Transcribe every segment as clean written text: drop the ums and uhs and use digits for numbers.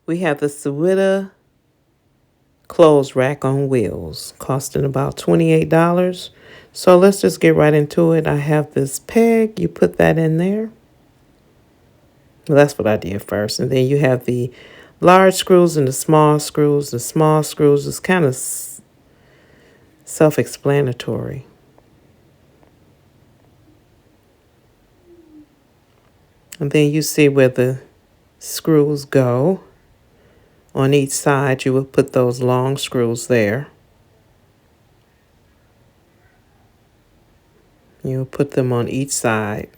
We have the Sywhitta clothes rack on wheels, costing about $28. So let's just get right into it. I have this peg. You put that in there. Well, that's what I did first. And then you have the large screws and the small screws. The small screws is kind of self-explanatory. And then you see where the screws go. On each side, you will put those long screws there. You will put them on each side.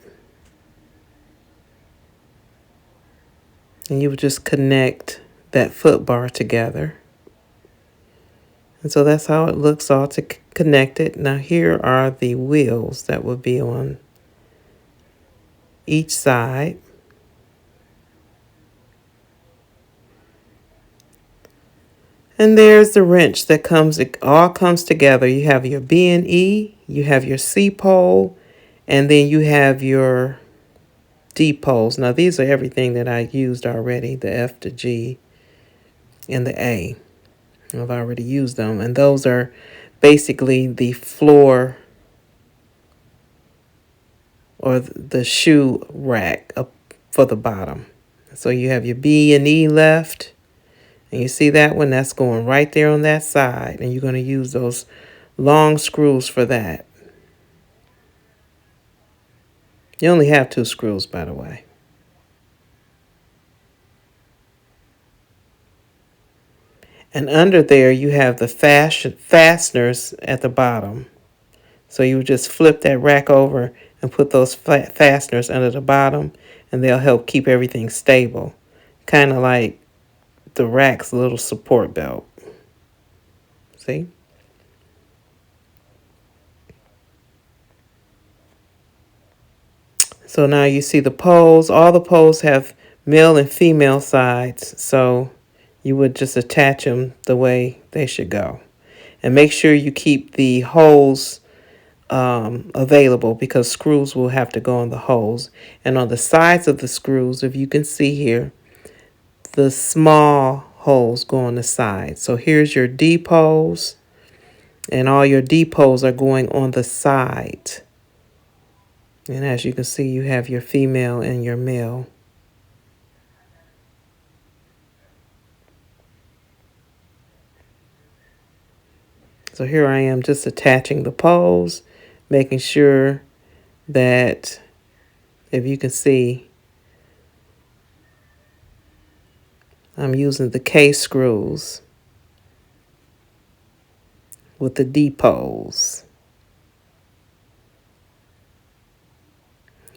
And you would just connect that foot bar together. And so that's how it looks all connected. Now here are the wheels that will be on each side. And there's the wrench that comes, it all comes together. You have your B and E, you have your C pole, and then you have your D poles. Now these are everything that I used already, the F, the G, and the A. I've already used them. And those are basically the floor or the shoe rack up for the bottom. So you have your B and E left. And you see that one? That's going right there on that side. And you're going to use those long screws for that. You only have 2 screws, by the way. And under there, you have the fasteners at the bottom. So you just flip that rack over and put those fasteners under the bottom. And they'll help keep everything stable. Kind of like the rack's little support belt. See? So now you see the poles. All the poles have male and female sides. So you would just attach them the way they should go. And make sure you keep the holes available because screws will have to go on the holes. And on the sides of the screws, if you can see here, the small holes go on the side. So here's your D poles, and all your D poles are going on the side. And as you can see, you have your female and your male. So here I am just attaching the poles, making sure that, if you can see, I'm using the K screws with the D poles.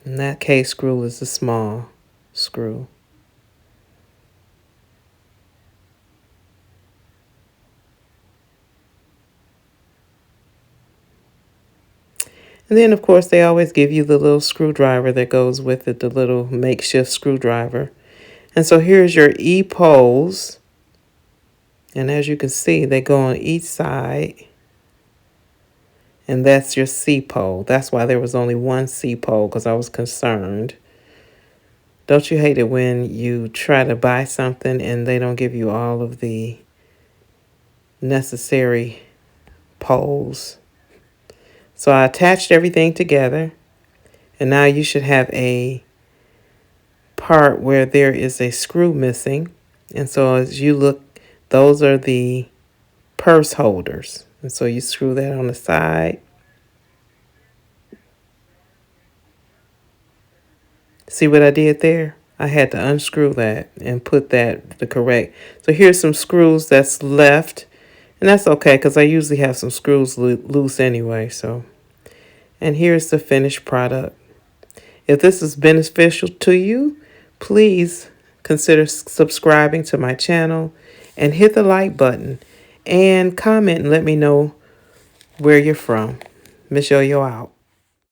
And that K screw is the small screw. And then, of course, they always give you the little screwdriver that goes with it, the little makeshift screwdriver. And so here's your E poles. And as you can see, they go on each side. And that's your C pole. That's why there was only one C pole, because I was concerned. Don't you hate it when you try to buy something and they don't give you all of the necessary poles? So I attached everything together. And now you should have a part where there is a screw missing. And so as you look, those are the purse holders. And so you screw that on the side. See what I did there? I had to unscrew that and put that the correct. So here's some screws that's left. And that's okay because I usually have some screws loose anyway. So, and here's the finished product. If this is beneficial to you, please consider subscribing to my channel and hit the like button and comment and let me know where you're from. Miss Yo-Yo out.